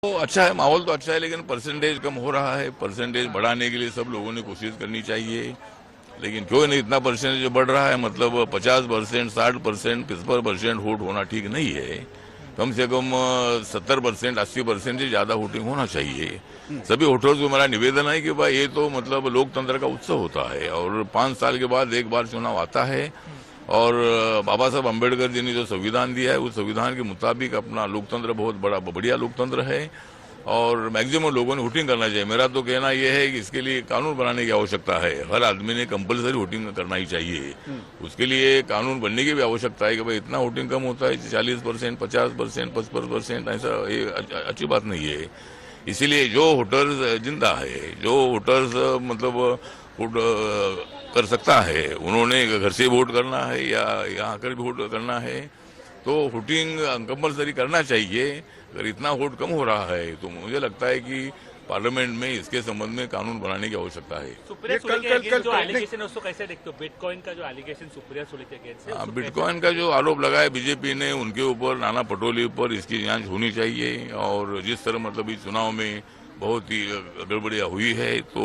तो अच्छा है, माहौल तो अच्छा है, लेकिन परसेंटेज कम हो रहा है। परसेंटेज बढ़ाने के लिए सब लोगों ने कोशिश करनी चाहिए, लेकिन क्यों नहीं इतना परसेंटेज बढ़ रहा है। मतलब 50%, 60%, 55% वोट होना ठीक नहीं है। कम से कम 70%, 80% से ज्यादा वोटिंग होना चाहिए। सभी वोटर्स को मेरा निवेदन है कि भाई ये तो मतलब लोकतंत्र का उत्सव होता है और 5 साल के बाद एक बार चुनाव आता है। और बाबा साहब अम्बेडकर जी ने जो संविधान दिया है उस संविधान के मुताबिक अपना लोकतंत्र बहुत बड़ा बढ़िया लोकतंत्र है और मैक्सिमम लोगों ने वोटिंग करना चाहिए। मेरा तो कहना यह है कि इसके लिए कानून बनाने की आवश्यकता है। हर आदमी ने कंपलसरी वोटिंग करना ही चाहिए। उसके लिए कानून बनने की भी आवश्यकता है कि भाई इतना वोटिंग कम होता है 40%, 50%, 55%, ऐसा ये अच्छी बात नहीं है। इसीलिए जो वोटर्स जिंदा है, जो वोटर्स मतलब वोट कर सकता है, उन्होंने घर से वोट करना है या यहाँ आकर भी वोट करना है, तो वोटिंग कंपलसरी करना चाहिए। अगर इतना वोट कम हो रहा है तो मुझे लगता है कि पार्लियामेंट में इसके संबंध में कानून बनाने की आवश्यकता है। सुप्रिया सुले के अगेंस्ट जो एलिगेशन है उसको कैसे देखते हो? बिटकॉइन का जो एलिगेशन सुप्रिया सुले के अगेंस्ट है, बिटकॉइन का जो आरोप लगाया बीजेपी ने उनके ऊपर, नाना पटोले ऊपर, इसकी जांच होनी चाहिए। और जिस तरह मतलब इस चुनाव में बहुत ही गड़बड़ियां हुई है, तो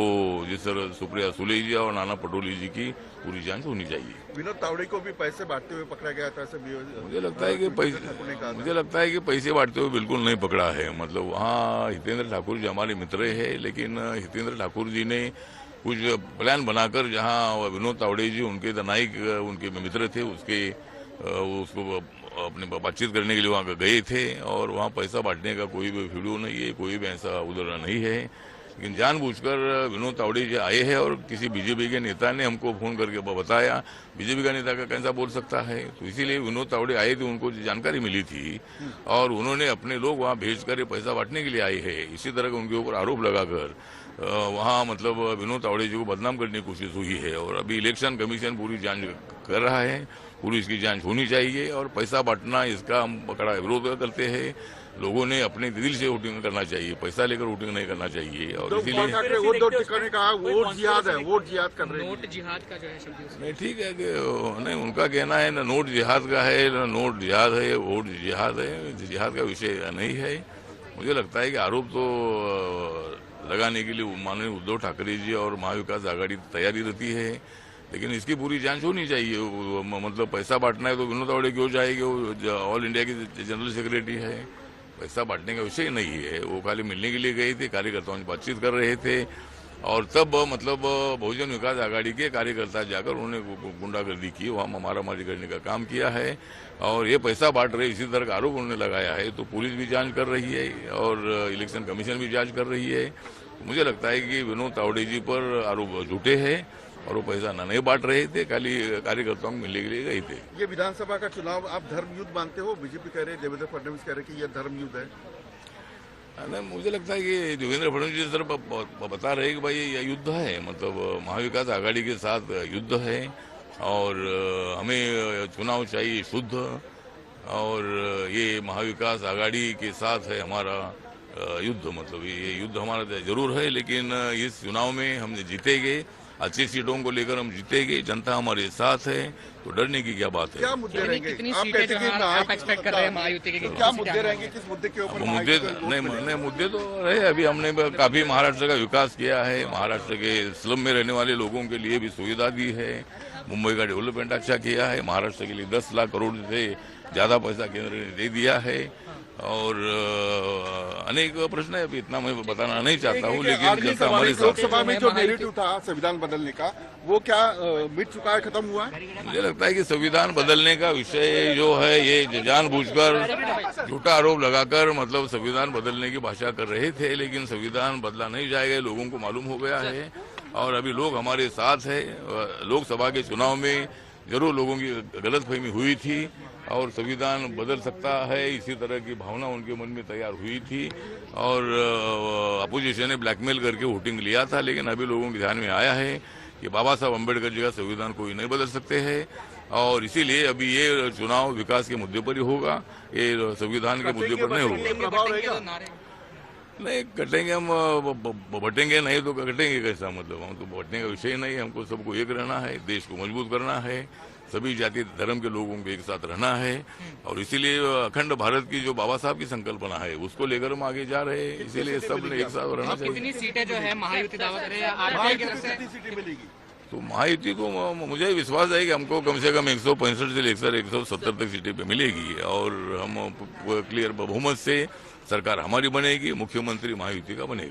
जिस तरह सुप्रिया सुले जी और नाना पटोले जी की पूरी जांच होनी चाहिए। विनोद तावड़े को भी पैसे बांटते हुए पकड़ा गया था, ऐसे मुझे लगता है कि पैसे बांटते हुए बिल्कुल नहीं पकड़ा है। मतलब वहाँ हितेंद्र ठाकुर जी हमारे मित्र है, लेकिन हितेंद्र ठाकुर जी ने कुछ प्लान बनाकर, जहाँ विनोद तावड़े जी उनके नाइक उनके मित्र थे, उसको अपने बातचीत करने के लिए वहाँ गए थे और वहाँ पैसा बांटने का कोई भी वीडियो नहीं है, कोई भी ऐसा उदाहरण नहीं है। लेकिन जानबूझकर विनोद तावड़े जी आए हैं और किसी बीजेपी के नेता ने हमको फोन करके बताया। बीजेपी का नेता का कैसा बोल सकता है? तो इसीलिए विनोद तावड़े आए थे, उनको जानकारी मिली थी और उन्होंने अपने लोग वहाँ भेजकर ये पैसा बांटने के लिए आए हैं। इसी तरह का उनके ऊपर आरोप लगाकर वहाँ मतलब विनोद तावड़े जी को बदनाम करने की कोशिश हुई है। और अभी इलेक्शन कमीशन पूरी जांच कर रहा है, पूरी इसकी जांच होनी चाहिए। और पैसा बांटना, इसका हम कड़ा विरोध करते हैं। लोगों ने अपने दिल से वोटिंग करना चाहिए, पैसा लेकर वोटिंग नहीं करना चाहिए। और इसीलिए वोट जिहाद है, वोट जिहाद कर रहे हैं। नोट जिहाद का जो है शब्द नहीं, ठीक है कि नहीं, उनका कहना है ना नोट जिहाद का है ना नोट जिहाद है, वोट जिहाद है। जिहाद का विषय नहीं है। मुझे लगता है कि आरोप तो लगाने के लिए माननीय उद्धव ठाकरे जी और महाविकास आघाड़ी तैयारी रहती है, लेकिन इसकी पूरी जांच होनी चाहिए। मतलब पैसा बांटना है तो विनोद तावड़े क्यों जाएगी? वो ऑल इंडिया की जनरल सेक्रेटरी है। पैसा बांटने का विषय नहीं है। वो खाली मिलने के लिए गए थे, कार्यकर्ताओं से बातचीत कर रहे थे और तब मतलब बहुजन विकास आघाड़ी के कार्यकर्ता जाकर उन्होंने गुंडागर्दी की, वहाँ मारामारी करने का काम किया है और ये पैसा बांट रहे, इसी तरह का आरोप उन्होंने लगाया है। तो पुलिस भी जांच कर रही है और इलेक्शन कमीशन भी जांच कर रही है। तो मुझे लगता है कि विनोद तावड़े जी पर आरोप झूठे हैं और वो पैसा नहीं बांट रहे थे, खाली कार्यकर्ताओं को मिलने के लिए गए थे। ये विधानसभा का चुनाव आप धर्म युद्ध मानते हो? बीजेपी कह रहे, देवेंद्र फडणवीस कह रहे कि यह धर्म युद्ध है। नहीं, मुझे लगता है कि देवेंद्र फडणवीस जी तरफ बता रहे कि भाई ये युद्ध है, मतलब महाविकास आघाड़ी के साथ युद्ध है और हमें चुनाव चाहिए शुद्ध। और ये महाविकास आघाड़ी के साथ है हमारा युद्ध। मतलब ये युद्ध हमारा जरूर है, लेकिन इस चुनाव में हम जीतेंगे। अच्छी सीटों को लेकर हम जीतेंगे, जनता हमारे साथ है, तो डरने की क्या बात है? क्या मुद्दे रहेंगे? आप एक्सपेक्ट कर रहे हैं महायुति के? क्या मुद्दे रहेंगे? किस मुद्दे के ऊपर? मुद्दे तो रहे। अभी हमने काफी महाराष्ट्र का विकास किया है, महाराष्ट्र के स्लम में रहने वाले लोगों के लिए भी सुविधा दी है, मुंबई का डेवलपमेंट अच्छा किया है, महाराष्ट्र के लिए 10 लाख करोड़ से ज्यादा पैसा केंद्र ने दे दिया है और अनेक प्रश्न है। अभी इतना मैं बताना नहीं चाहता हूँ, लेकिन जनता हमारे साथ। लोकसभा में जो नेरेटिव था संविधान बदलने का, वो क्या मिट चुका है, खत्म हुआ है? मुझे लगता है कि संविधान बदलने का विषय जो है ये जानबूझकर झूठा आरोप लगाकर मतलब संविधान बदलने की भाषा कर रहे थे, लेकिन संविधान बदला नहीं जाएगा, लोगों को मालूम हो गया है और अभी लोग हमारे साथ है। लोकसभा के चुनाव में जरूर लोगों की गलतफहमी हुई थी और संविधान बदल सकता है, इसी तरह की भावना उनके मन में तैयार हुई थी और अपोजिशन ने ब्लैकमेल करके वोटिंग लिया था। लेकिन अभी लोगों के ध्यान में आया है कि बाबा साहब अम्बेडकर जी का संविधान कोई नहीं बदल सकते हैं और इसीलिए अभी ये चुनाव विकास के मुद्दे पर ही होगा, ये संविधान के मुद्दे पर नहीं होगा। नहीं कटेंगे हम, बटेंगे नहीं तो कटेंगे कैसा? मतलब हम तो बटने का विषय नहीं, हमको सबको एक रहना है, देश को मजबूत करना है, सभी जाति धर्म के लोगों को एक साथ रहना है और इसीलिए अखंड भारत की जो बाबा साहब की संकल्पना है उसको लेकर हम आगे जा रहे हैं। इसीलिए सब ने एक साथ रहना अब चाहिए। कितनी सीटें जो है महायुति दावा करे आरपीआई की तरफ से? कितनी सीटें मिलेगी? तो महायुति को मुझे विश्वास है कि हमको कम से कम 165 से लेकर 170 तक सीटें पे मिलेगी और हम क्लियर बहुमत से सरकार हमारी बनेगी, मुख्यमंत्री महायुति का बनेगा।